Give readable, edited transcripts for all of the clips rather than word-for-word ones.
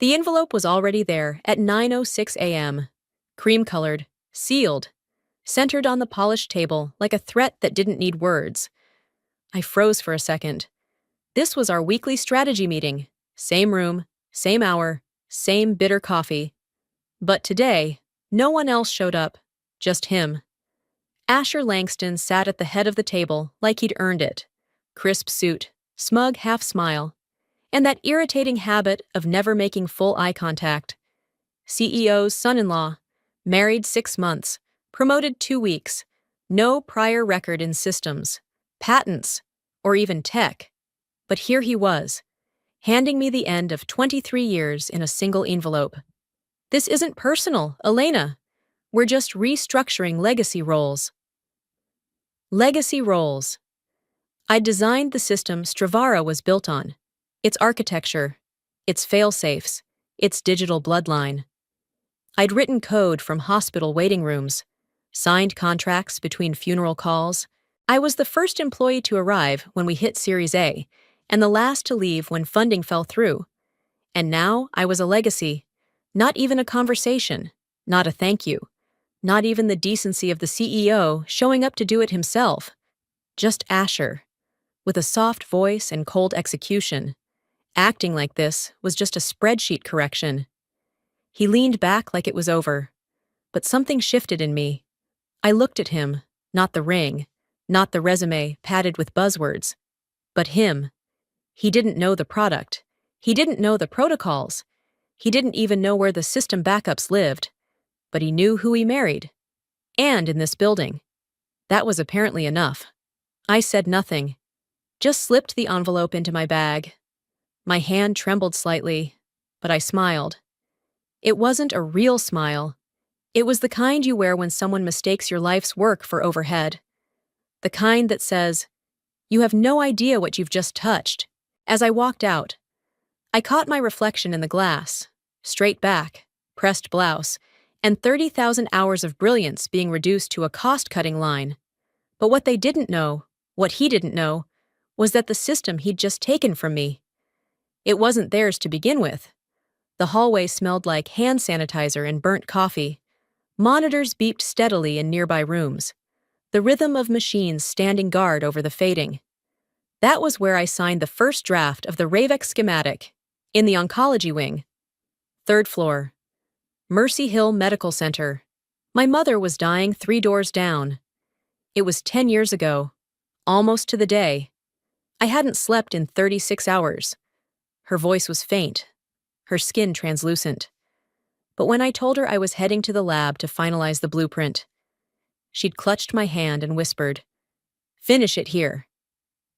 The envelope was already there at 9:06 a.m., cream-colored, sealed, centered on the polished table like a threat that didn't need words. I froze for a second. This was our weekly strategy meeting. Same room, same hour, same bitter coffee. But today, no one else showed up, just him. Asher Langston sat at the head of the table like he'd earned it. Crisp suit, smug half-smile, and that irritating habit of never making full eye contact. CEO's son-in-law, married 6 months, promoted 2 weeks, no prior record in systems, patents, or even tech. But here he was, handing me the end of 23 years in a single envelope. This isn't personal, Elena. We're just restructuring legacy roles. Legacy roles. I designed the system Stravara was built on, its architecture, its fail-safes, its digital bloodline. I'd written code from hospital waiting rooms, signed contracts between funeral calls. I was the first employee to arrive when we hit Series A, and the last to leave when funding fell through. And now I was a legacy, not even a conversation, not a thank you, not even the decency of the CEO showing up to do it himself. Just Asher, with a soft voice and cold execution. Acting like this was just a spreadsheet correction. He leaned back like it was over, but something shifted in me. I looked at him, not the ring, not the resume padded with buzzwords, but him. He didn't know the product. He didn't know the protocols. He didn't even know where the system backups lived, but he knew who he married. And in this building. That was apparently enough. I said nothing, just slipped the envelope into my bag. My hand trembled slightly, but I smiled. It wasn't a real smile. It was the kind you wear when someone mistakes your life's work for overhead. The kind that says, "You have no idea what you've just touched." As I walked out, I caught my reflection in the glass, straight back, pressed blouse, and 30,000 hours of brilliance being reduced to a cost-cutting line. But what they didn't know, what he didn't know, was that the system he'd just taken from me. It wasn't theirs to begin with. The hallway smelled like hand sanitizer and burnt coffee. Monitors beeped steadily in nearby rooms, the rhythm of machines standing guard over the fading. That was where I signed the first draft of the Ravek schematic, in the oncology wing. 3rd floor. Mercy Hill Medical Center. My mother was dying 3 doors down. It was 10 years ago, almost to the day. I hadn't slept in 36 hours. Her voice was faint, her skin translucent. But when I told her I was heading to the lab to finalize the blueprint, she'd clutched my hand and whispered, "Finish it here."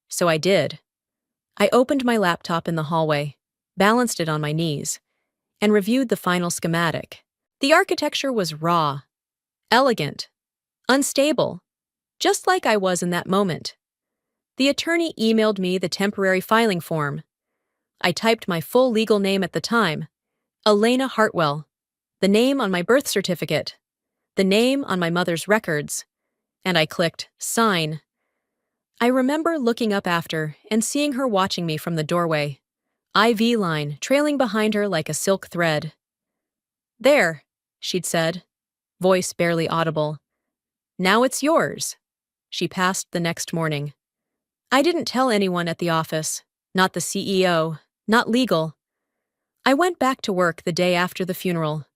So I did. I opened my laptop in the hallway, balanced it on my knees, and reviewed the final schematic. The architecture was raw, elegant, unstable, just like I was in that moment. The attorney emailed me the temporary filing form. I typed my full legal name at the time, Elena Hartwell, the name on my birth certificate, the name on my mother's records, and I clicked sign. I remember looking up after and seeing her watching me from the doorway, IV line trailing behind her like a silk thread. "There," she'd said, voice barely audible. "Now it's yours." She passed the next morning. I didn't tell anyone at the office, not the CEO, not legal. I went back to work the day after the funeral.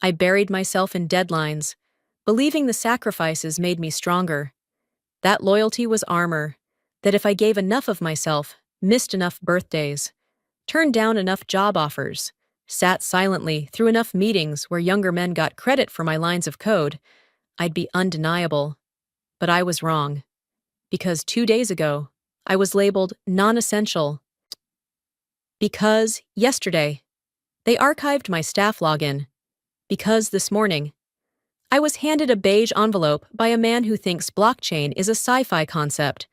I buried myself in deadlines, believing the sacrifices made me stronger. That loyalty was armor, that if I gave enough of myself, missed enough birthdays, turned down enough job offers, sat silently through enough meetings where younger men got credit for my lines of code, I'd be undeniable. But I was wrong. Because 2 days ago, I was labeled non-essential. Because yesterday, they archived my staff login. Because this morning, I was handed a beige envelope by a man who thinks blockchain is a sci-fi concept.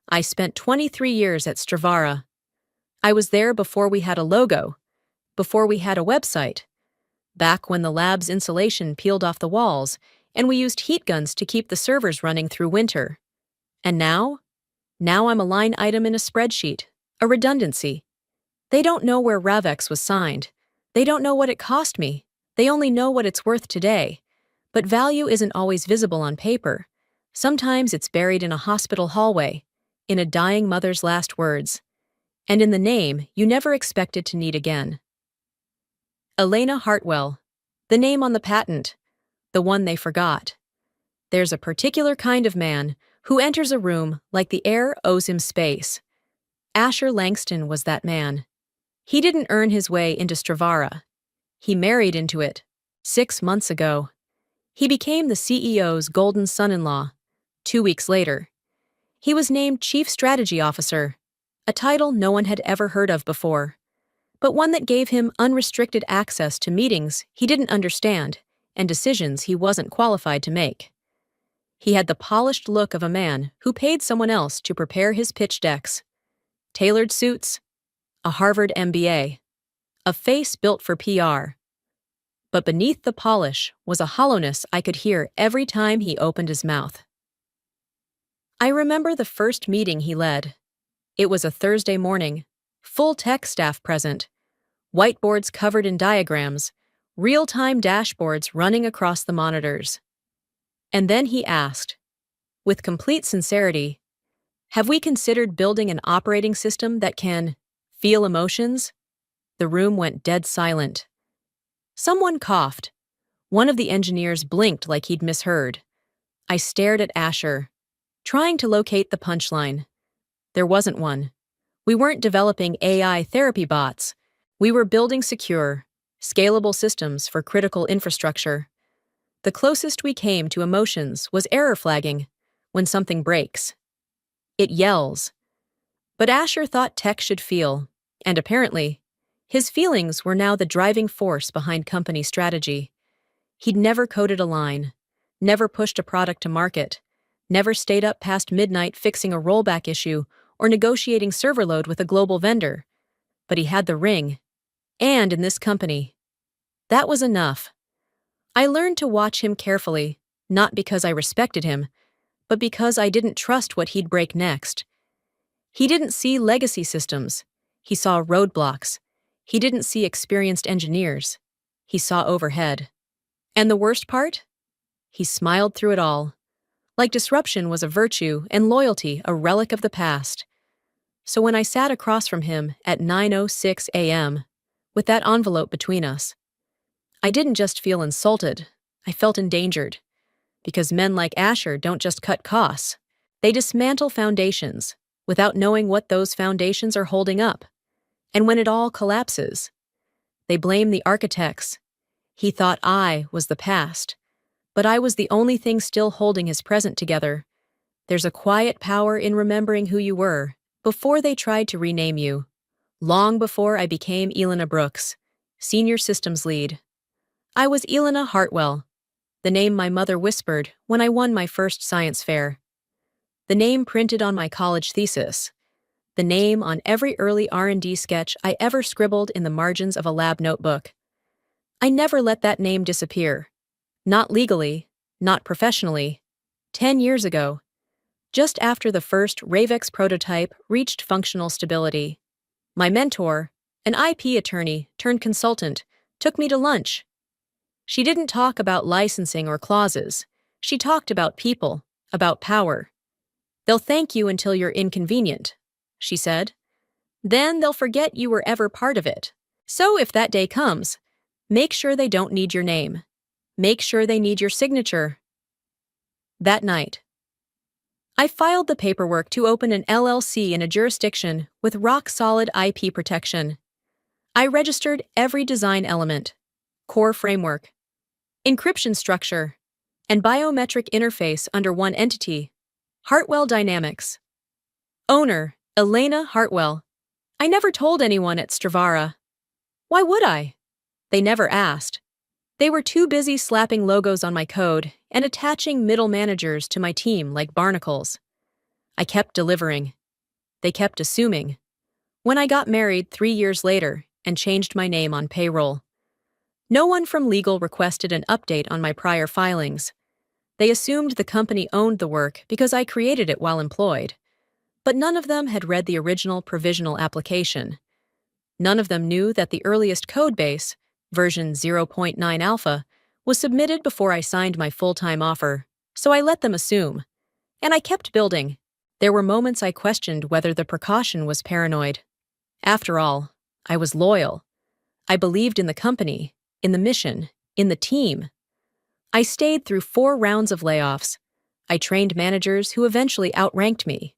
I spent 23 years at Stravara. I was there before we had a logo, before we had a website, back when the lab's insulation peeled off the walls and we used heat guns to keep the servers running through winter. And now? Now I'm a line item in a spreadsheet, a redundancy. They don't know where Ravex was signed, They don't know what it cost me. They only know what it's worth today. But value isn't always visible on paper. Sometimes it's buried in a hospital hallway, in a dying mother's last words, and in the name you never expected to need again. Elena Hartwell. The name on the patent. The one they forgot. There's a particular kind of man who enters a room like the air owes him space. Asher Langston was that man. He didn't earn his way into Stravara. He married into it. 6 months ago. He became the CEO's golden son-in-law. 2 weeks later. He was named Chief Strategy Officer, a title no one had ever heard of before, but one that gave him unrestricted access to meetings he didn't understand and decisions he wasn't qualified to make. He had the polished look of a man who paid someone else to prepare his pitch decks. Tailored suits, a Harvard MBA, a face built for PR. But beneath the polish was a hollowness I could hear every time he opened his mouth. I remember the first meeting he led. It was a Thursday morning, full tech staff present, whiteboards covered in diagrams, real-time dashboards running across the monitors. And then he asked, with complete sincerity, "Have we considered building an operating system that can feel emotions?" The room went dead silent. Someone coughed. One of the engineers blinked like he'd misheard. I stared at Asher, trying to locate the punchline. There wasn't one. We weren't developing AI therapy bots. We were building secure, scalable systems for critical infrastructure. The closest we came to emotions was error flagging, when something breaks. It yells. But Asher thought tech should feel, and apparently, his feelings were now the driving force behind company strategy. He'd never coded a line, never pushed a product to market, never stayed up past midnight fixing a rollback issue or negotiating server load with a global vendor. But he had the ring, and in this company. That was enough. I learned to watch him carefully, not because I respected him, but because I didn't trust what he'd break next. He didn't see legacy systems. He saw roadblocks. He didn't see experienced engineers. He saw overhead. And the worst part? He smiled through it all, like disruption was a virtue and loyalty a relic of the past. So when I sat across from him at 9:06 a.m., with that envelope between us, I didn't just feel insulted, I felt endangered. Because men like Asher don't just cut costs. They dismantle foundations without knowing what those foundations are holding up. And when it all collapses, they blame the architects. He thought I was the past, but I was the only thing still holding his present together. There's a quiet power in remembering who you were before they tried to rename you. Long before I became Elena Brooks, Senior Systems Lead. I was Elena Hartwell, the name my mother whispered when I won my first science fair. The name printed on my college thesis. The name on every early R&D sketch I ever scribbled in the margins of a lab notebook. I never let that name disappear. Not legally, not professionally. 10 years ago, just after the first Ravex prototype reached functional stability, my mentor, an IP attorney turned consultant, took me to lunch. She didn't talk about licensing or clauses. She talked about people, about power. "They'll thank you until you're inconvenient," she said. "Then they'll forget you were ever part of it. So if that day comes, make sure they don't need your name. Make sure they need your signature." That night, I filed the paperwork to open an LLC in a jurisdiction with rock-solid IP protection. I registered every design element, core framework, encryption structure, and biometric interface under one entity, Hartwell Dynamics. Owner, Elena Hartwell. I never told anyone at Stravara. Why would I? They never asked. They were too busy slapping logos on my code and attaching middle managers to my team like barnacles. I kept delivering. They kept assuming. When I got married 3 years later and changed my name on payroll, no one from legal requested an update on my prior filings. They assumed the company owned the work because I created it while employed. But none of them had read the original provisional application. None of them knew that the earliest codebase, version 0.9 alpha, was submitted before I signed my full-time offer, so I let them assume. And I kept building. There were moments I questioned whether the precaution was paranoid. After all, I was loyal. I believed in the company, in the mission, in the team. I stayed through 4 rounds of layoffs. I trained managers who eventually outranked me.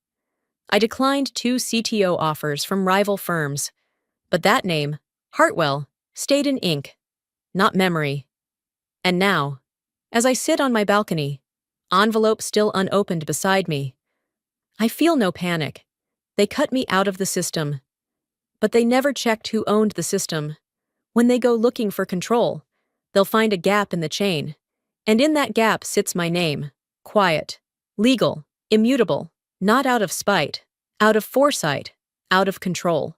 I declined 2 CTO offers from rival firms. But that name, Hartwell, stayed in ink, not memory. And now, as I sit on my balcony, envelope still unopened beside me, I feel no panic. They cut me out of the system. But they never checked who owned the system. When they go looking for control, they'll find a gap in the chain. And in that gap sits my name, quiet, legal, immutable, not out of spite, out of foresight, out of control.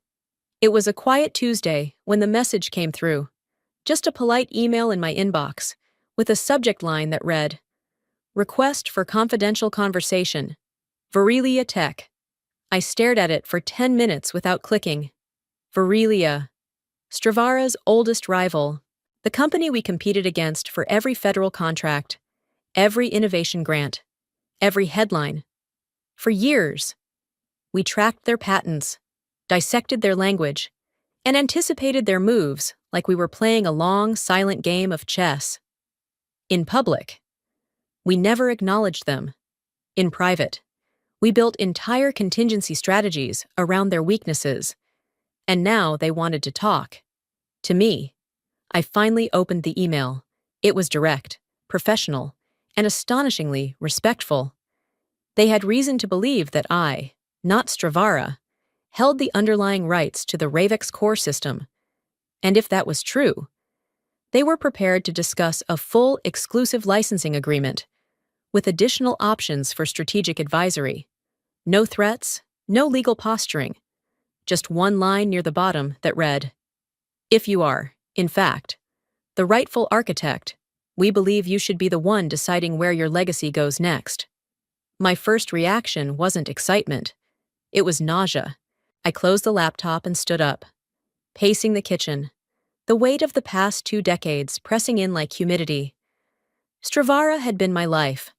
It was a quiet Tuesday when the message came through. Just a polite email in my inbox, with a subject line that read, "Request for confidential conversation. Virelia Tech." I stared at it for 10 minutes without clicking. Virelia, Stravara's oldest rival, the company we competed against for every federal contract, every innovation grant, every headline. For years, we tracked their patents, dissected their language, and anticipated their moves like we were playing a long, silent game of chess. In public, we never acknowledged them. In private, we built entire contingency strategies around their weaknesses. And now they wanted to talk. To me, I finally opened the email. It was direct, professional, and astonishingly respectful. They had reason to believe that I, not Stravara, held the underlying rights to the Ravex core system. And if that was true, they were prepared to discuss a full exclusive licensing agreement with additional options for strategic advisory. No threats, no legal posturing. Just one line near the bottom that read, "If you are, in fact, the rightful architect, we believe you should be the one deciding where your legacy goes next." My first reaction wasn't excitement. It was nausea. I closed the laptop and stood up, pacing the kitchen, the weight of the past 2 decades pressing in like humidity. Stravara had been my life.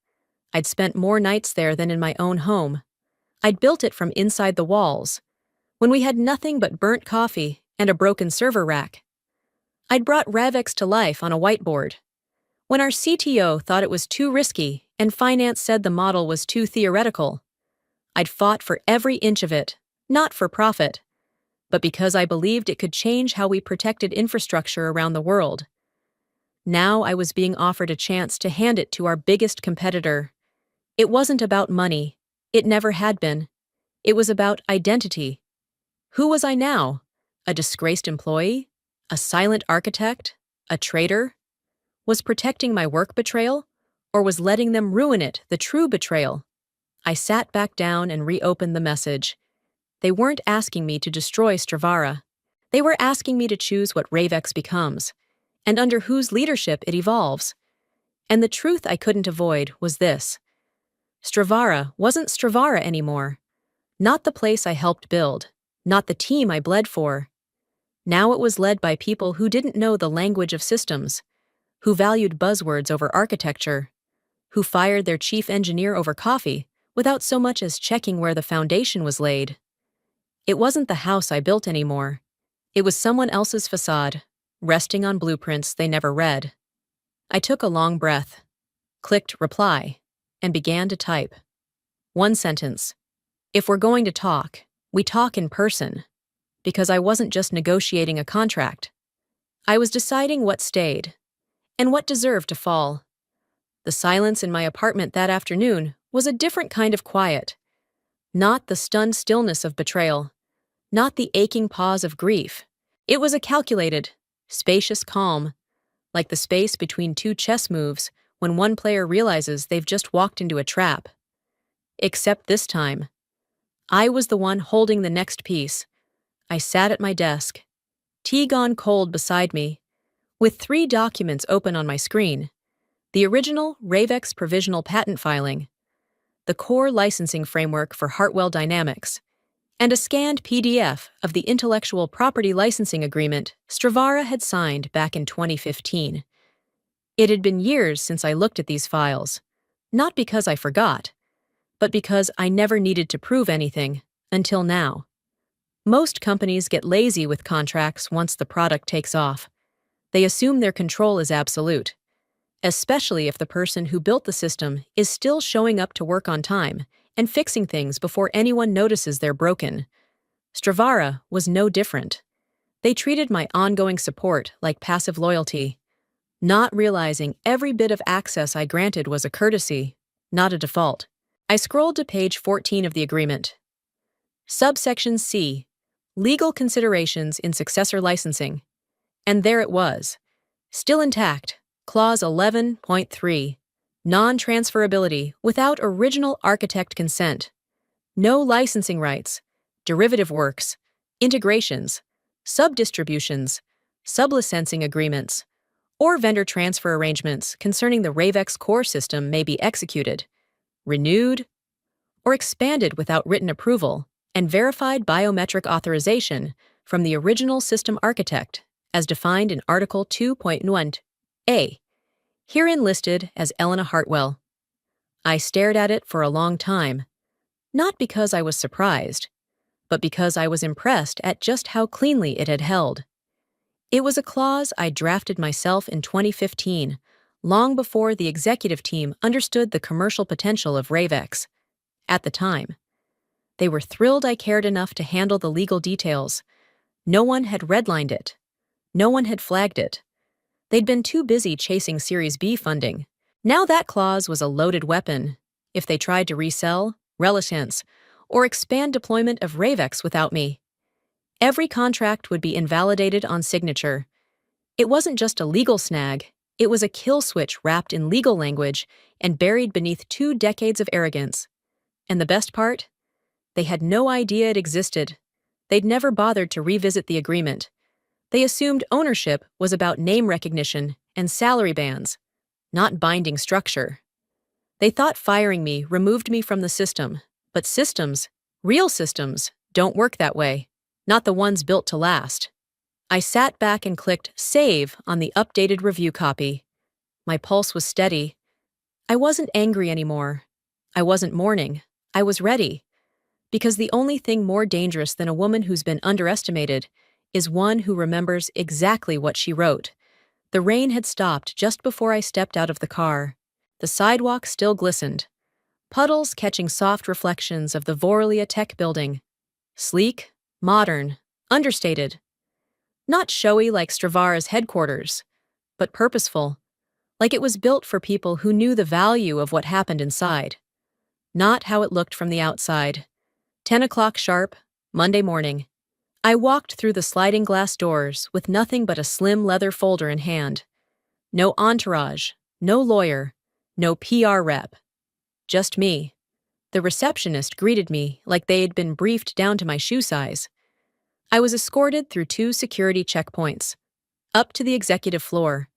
I'd spent more nights there than in my own home. I'd built it from inside the walls, when we had nothing but burnt coffee and a broken server rack. I'd brought Ravex to life on a whiteboard. When our CTO thought it was too risky and finance said the model was too theoretical, I'd fought for every inch of it, not for profit, but because I believed it could change how we protected infrastructure around the world. Now I was being offered a chance to hand it to our biggest competitor. It wasn't about money. It never had been. It was about identity. Who was I now? A disgraced employee? A silent architect? A traitor? Was protecting my work betrayal? Or was letting them ruin it the true betrayal? I sat back down and reopened the message. They weren't asking me to destroy Stravara. They were asking me to choose what Ravex becomes, and under whose leadership it evolves. And the truth I couldn't avoid was this. Stravara wasn't Stravara anymore. Not the place I helped build, not the team I bled for. Now it was led by people who didn't know the language of systems, who valued buzzwords over architecture, who fired their chief engineer over coffee without so much as checking where the foundation was laid. It wasn't the house I built anymore. It was someone else's facade, resting on blueprints they never read. I took a long breath, clicked reply, and began to type. 1 sentence. If we're going to talk, we talk in person. Because I wasn't just negotiating a contract. I was deciding what stayed, and what deserved to fall. The silence in my apartment that afternoon was a different kind of quiet. Not the stunned stillness of betrayal. Not the aching pause of grief. It was a calculated, spacious calm, like the space between 2 chess moves when one player realizes they've just walked into a trap. Except this time, I was the one holding the next piece. I sat at my desk, tea gone cold beside me, with 3 documents open on my screen. The original Ravex provisional patent filing, the core licensing framework for Hartwell Dynamics, and a scanned PDF of the intellectual property licensing agreement Stravara had signed back in 2015. It had been years since I looked at these files, not because I forgot, but because I never needed to prove anything until now. Most companies get lazy with contracts once the product takes off. They assume their control is absolute, especially if the person who built the system is still showing up to work on time and fixing things before anyone notices they're broken. Stravara was no different. They treated my ongoing support like passive loyalty, not realizing every bit of access I granted was a courtesy, not a default. I scrolled to page 14 of the agreement. Subsection C, Legal Considerations in Successor Licensing. And there it was, still intact, Clause 11.3, Non-transferability without original architect consent. No licensing rights, derivative works, integrations, sub-distributions, sublicensing agreements, or vendor transfer arrangements concerning the Ravex core system may be executed, renewed, or expanded without written approval and verified biometric authorization from the original system architect, as defined in Article 2.1a, herein listed as Elena Hartwell. I stared at it for a long time, not because I was surprised, but because I was impressed at just how cleanly it had held. It was a clause I drafted myself in 2015, long before the executive team understood the commercial potential of Ravex. At the time, they were thrilled I cared enough to handle the legal details. No one had redlined it. No one had flagged it. They'd been too busy chasing Series B funding. Now that clause was a loaded weapon. If they tried to resell, relicense, or expand deployment of Ravex without me, every contract would be invalidated on signature. It wasn't just a legal snag, it was a kill switch wrapped in legal language and buried beneath 2 decades of arrogance. And the best part? They had no idea it existed. They'd never bothered to revisit the agreement. They assumed ownership was about name recognition and salary bands, not binding structure. They thought firing me removed me from the system, but systems, real systems, don't work that way, not the ones built to last. I sat back and clicked Save on the updated review copy. My pulse was steady. I wasn't angry anymore. I wasn't mourning. I was ready. Because the only thing more dangerous than a woman who's been underestimated is one who remembers exactly what she wrote. The rain had stopped just before I stepped out of the car. The sidewalk still glistened, puddles catching soft reflections of the Vorelia Tech building. Sleek, modern, understated. Not showy like Stravara's headquarters, but purposeful, like it was built for people who knew the value of what happened inside. Not how it looked from the outside. 10 o'clock sharp, Monday morning. I walked through the sliding glass doors with nothing but a slim leather folder in hand. No entourage, no lawyer, no PR rep. Just me. The receptionist greeted me like they had been briefed down to my shoe size. I was escorted through 2 security checkpoints, up to the executive floor,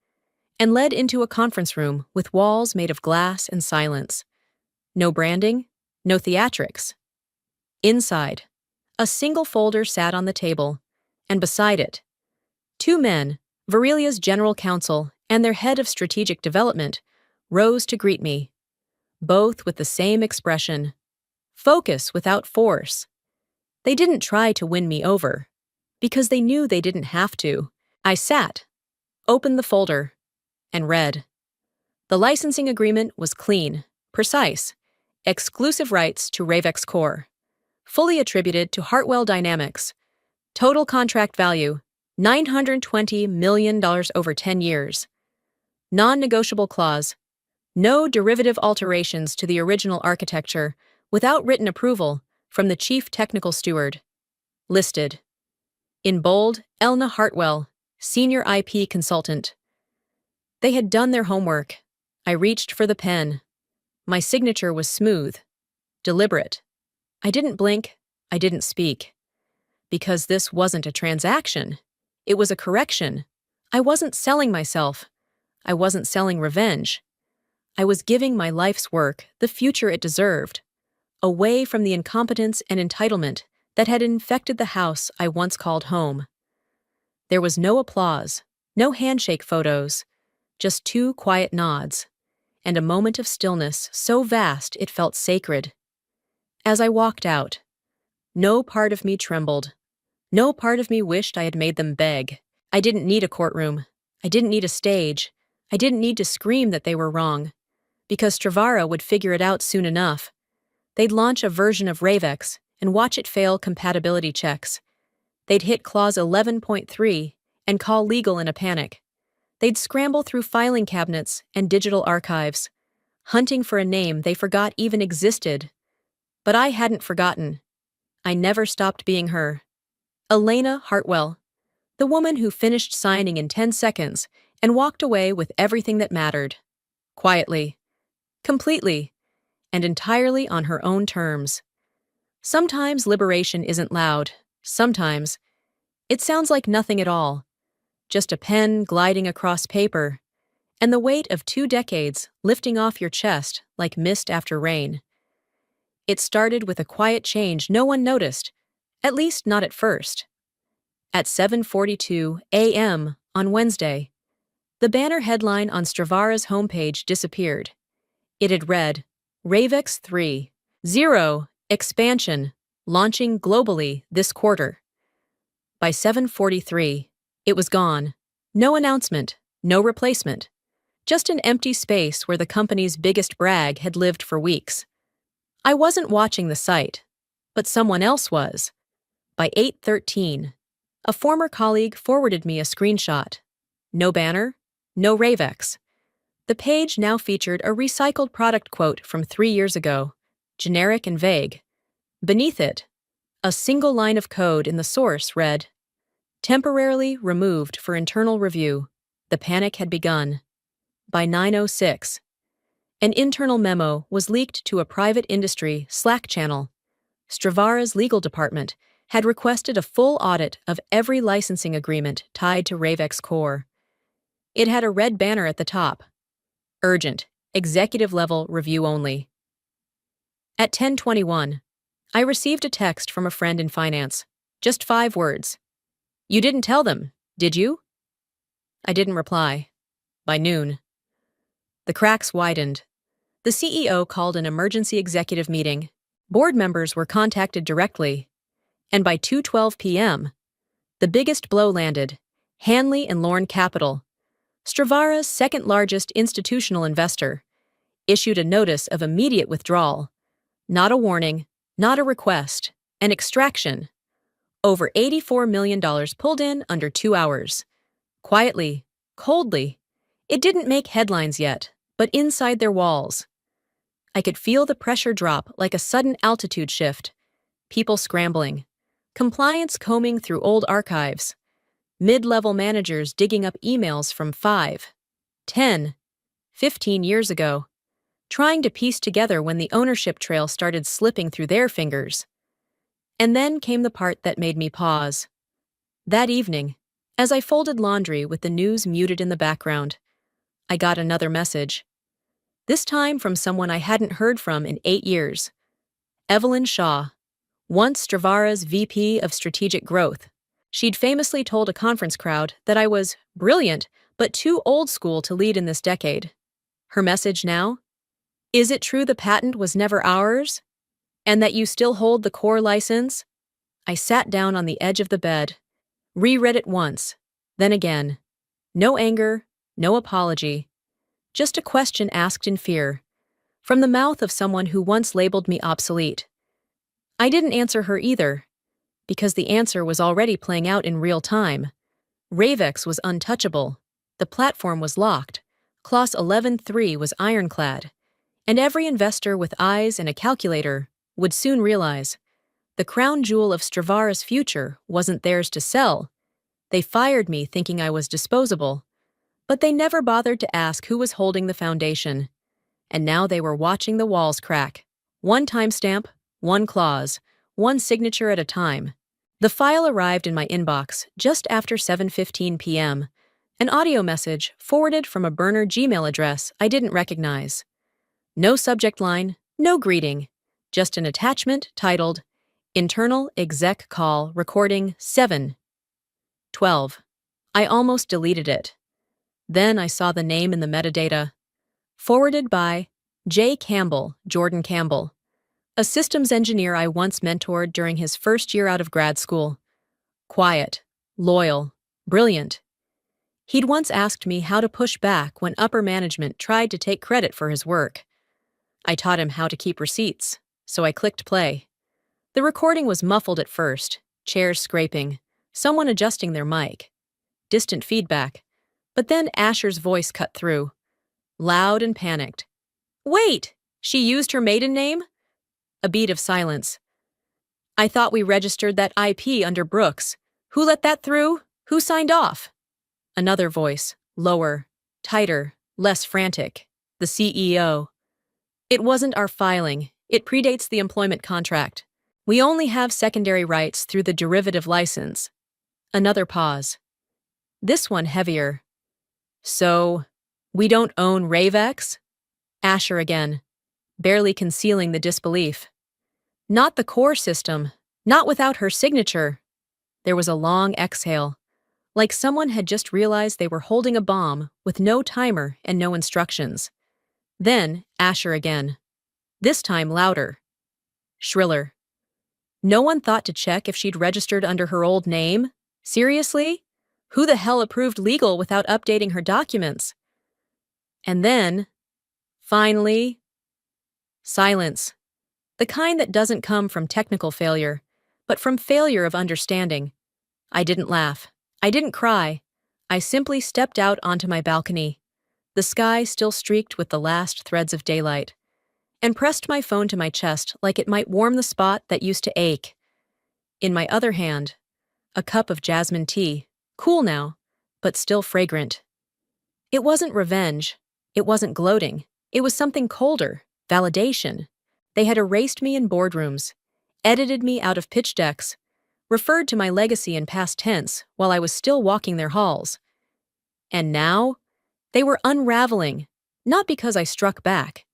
and led into a conference room with walls made of glass and silence. No branding, no theatrics. Inside, a single folder sat on the table, and beside it, 2 men, Varelia's general counsel and their head of strategic development, rose to greet me, both with the same expression, focus without force. They didn't try to win me over, because they knew they didn't have to. I sat, opened the folder, and read. The licensing agreement was clean, precise, exclusive rights to Ravex Core. Fully attributed to Hartwell Dynamics. Total contract value, $920 million over 10 years. Non-negotiable clause. No derivative alterations to the original architecture without written approval from the Chief Technical Steward. Listed. In bold, Elna Hartwell, Senior IP Consultant. They had done their homework. I reached for the pen. My signature was smooth, deliberate. I didn't blink, I didn't speak. Because this wasn't a transaction. It was a correction. I wasn't selling myself. I wasn't selling revenge. I was giving my life's work the future it deserved, away from the incompetence and entitlement that had infected the house I once called home. There was no applause, no handshake photos, just two quiet nods, and a moment of stillness so vast it felt sacred. As I walked out, no part of me trembled. No part of me wished I had made them beg. I didn't need a courtroom. I didn't need a stage. I didn't need to scream that they were wrong, because Travara would figure it out soon enough. They'd launch a version of Ravex and watch it fail compatibility checks. They'd hit clause 11.3 and call legal in a panic. They'd scramble through filing cabinets and digital archives, hunting for a name they forgot even existed. But I hadn't forgotten. I never stopped being her. Elena Hartwell, the woman who finished signing in 10 seconds and walked away with everything that mattered. Quietly. Completely. And entirely on her own terms. Sometimes liberation isn't loud. Sometimes it sounds like nothing at all. Just a pen gliding across paper, and the weight of 2 decades lifting off your chest like mist after rain. It started with a quiet change no one noticed, at least not at first. At 7:42 a.m. on Wednesday, the banner headline on Stravara's homepage disappeared. It had read, Ravex 3.0 Expansion, launching globally this quarter. By 7:43, it was gone. No announcement, no replacement. Just an empty space where the company's biggest brag had lived for weeks. I wasn't watching the site, but someone else was. By 8:13, a former colleague forwarded me a screenshot. No banner, no Ravex. The page now featured a recycled product quote from 3 years ago, generic and vague. Beneath it, a single line of code in the source read, temporarily removed for internal review. The panic had begun. By 9:06, an internal memo was leaked to a private industry Slack channel. Stravara's legal department had requested a full audit of every licensing agreement tied to Ravex Core. It had a red banner at the top. Urgent, executive-level review only. At 10:21, I received a text from a friend in finance. Just 5 words. You didn't tell them, did you? I didn't reply. By noon, the cracks widened. The CEO called an emergency executive meeting. Board members were contacted directly. And by 2:12 p.m., the biggest blow landed. Hanley and Lorne Capital, Stravara's second-largest institutional investor, issued a notice of immediate withdrawal. Not a warning, not a request, an extraction. Over $84 million pulled in under 2 hours. Quietly, coldly. It didn't make headlines yet, but inside their walls. I could feel the pressure drop like a sudden altitude shift. People scrambling. Compliance combing through old archives. Mid-level managers digging up emails from 5, 10, 15 years ago, trying to piece together when the ownership trail started slipping through their fingers. And then came the part that made me pause. That evening, as I folded laundry with the news muted in the background, I got another message. This time from someone I hadn't heard from in 8 years. Evelyn Shaw, once Stravara's VP of Strategic Growth. She'd famously told a conference crowd that I was brilliant but too old school to lead in this decade. Her message now? Is it true the patent was never ours? And that you still hold the core license? I sat down on the edge of the bed, reread it once, then again. No anger, no apology. Just a question asked in fear, from the mouth of someone who once labeled me obsolete. I didn't answer her either, because the answer was already playing out in real time. Ravex was untouchable, the platform was locked, Clause 11.3 was ironclad, and every investor with eyes and a calculator would soon realize the crown jewel of Stravara's future wasn't theirs to sell. They fired me thinking I was disposable, but they never bothered to ask who was holding the foundation. And now they were watching the walls crack. One timestamp, one clause, one signature at a time. The file arrived in my inbox just after 7:15 p.m., an audio message forwarded from a burner Gmail address I didn't recognize. No subject line, no greeting, just an attachment titled, Internal exec call recording 7:12. I almost deleted it. Then I saw the name in the metadata. Forwarded by J. Campbell, Jordan Campbell, a systems engineer I once mentored during his first year out of grad school. Quiet, loyal, brilliant. He'd once asked me how to push back when upper management tried to take credit for his work. I taught him how to keep receipts, so I clicked play. The recording was muffled at first, chairs scraping, someone adjusting their mic, distant feedback, but then Asher's voice cut through, loud and panicked. Wait! She used her maiden name? A beat of silence. I thought we registered that IP under Brooks. Who let that through? Who signed off? Another voice, lower, tighter, less frantic. The CEO. It wasn't our filing. It predates the employment contract. We only have secondary rights through the derivative license. Another pause. This one heavier. So, we don't own RaveX? Asher again, barely concealing the disbelief. Not the core system, not without her signature. There was a long exhale, like someone had just realized they were holding a bomb with no timer and no instructions. Then, Asher again. This time louder. Shriller. No one thought to check if she'd registered under her old name? Seriously? Who the hell approved legal without updating her documents? And then, finally, silence. The kind that doesn't come from technical failure, but from failure of understanding. I didn't laugh. I didn't cry. I simply stepped out onto my balcony, the sky still streaked with the last threads of daylight, and pressed my phone to my chest like it might warm the spot that used to ache. In my other hand, a cup of jasmine tea, cool now, but still fragrant. It wasn't revenge. It wasn't gloating. It was something colder, validation. They had erased me in boardrooms, edited me out of pitch decks, referred to my legacy in past tense while I was still walking their halls. And now, they were unraveling, not because I struck back,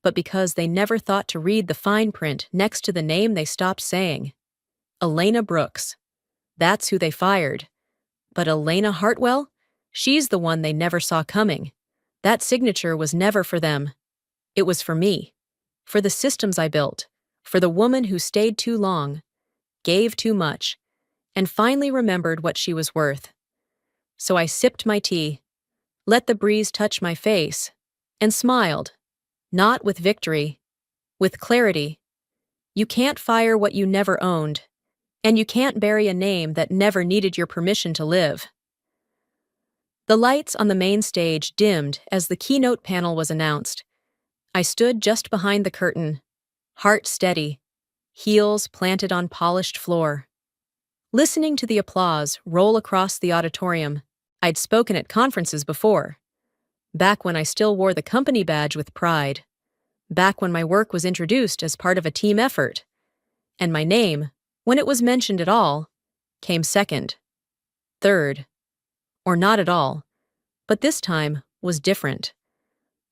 but because they never thought to read the fine print next to the name they stopped saying. Elena Brooks. That's who they fired. But Elena Hartwell? She's the one they never saw coming. That signature was never for them. It was for me. For the systems I built. For the woman who stayed too long, gave too much, and finally remembered what she was worth. So I sipped my tea, let the breeze touch my face, and smiled. Not with victory, with clarity. You can't fire what you never owned, and you can't bury a name that never needed your permission to live. The lights on the main stage dimmed as the keynote panel was announced. I stood just behind the curtain, heart steady, heels planted on polished floor. Listening to the applause roll across the auditorium, I'd spoken at conferences before. Back when I still wore the company badge with pride. Back when my work was introduced as part of a team effort. And my name, when it was mentioned at all, came second, third, or not at all. But this time was different.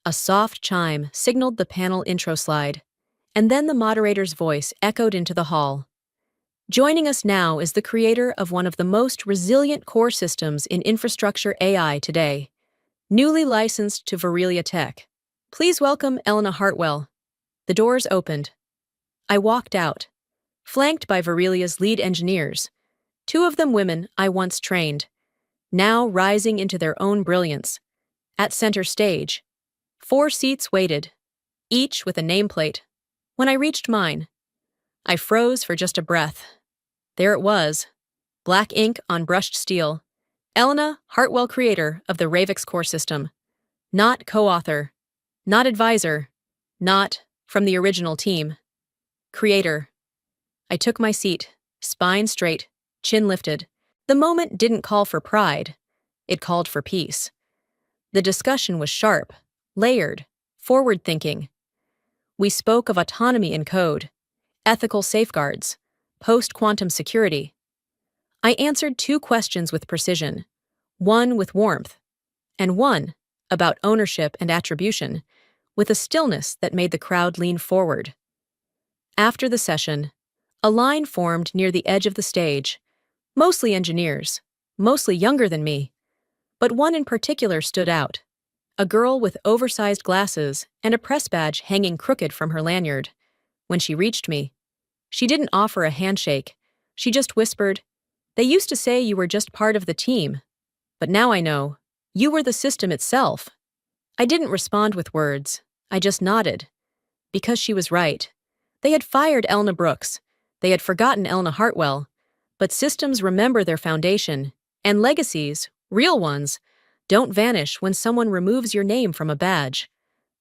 A soft chime signaled the panel intro slide, and then the moderator's voice echoed into the hall. Joining us now is the creator of one of the most resilient core systems in infrastructure AI today, newly licensed to Virelia Tech. Please welcome Elena Hartwell. The doors opened. I walked out, flanked by Virelia's lead engineers, two of them women I once trained, now rising into their own brilliance. At center stage, 4 seats waited, each with a nameplate. When I reached mine, I froze for just a breath. There it was, black ink on brushed steel. Elena Hartwell, creator of the RaveX core system. Not co-author, not advisor, not from the original team. Creator. I took my seat, spine straight, chin lifted. The moment didn't call for pride. It called for peace. The discussion was sharp, layered, forward-thinking. We spoke of autonomy in code, ethical safeguards, post-quantum security. I answered 2 questions with precision, one with warmth, and one about ownership and attribution, with a stillness that made the crowd lean forward. After the session, A line formed near the edge of the stage, mostly engineers, mostly younger than me, but one in particular stood out. A girl with oversized glasses and a press badge hanging crooked from her lanyard. When she reached me, she didn't offer a handshake. She just whispered, "They used to say you were just part of the team, but now I know. You were the system itself." I didn't respond with words. I just nodded. Because she was right. They had fired Elna Brooks. They had forgotten Elna Hartwell. But systems remember their foundation, and legacies, real ones, don't vanish when someone removes your name from a badge.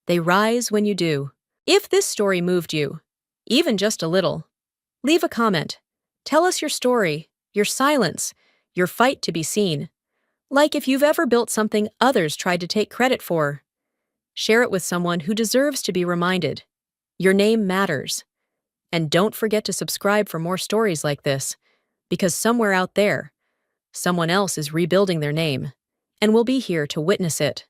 They rise when you do. If this story moved you, even just a little, leave a comment. Tell us your story, your silence, your fight to be seen. Like if you've ever built something others tried to take credit for. Share it with someone who deserves to be reminded. Your name matters. And don't forget to subscribe for more stories like this, because somewhere out there, someone else is rebuilding their name, and we'll be here to witness it.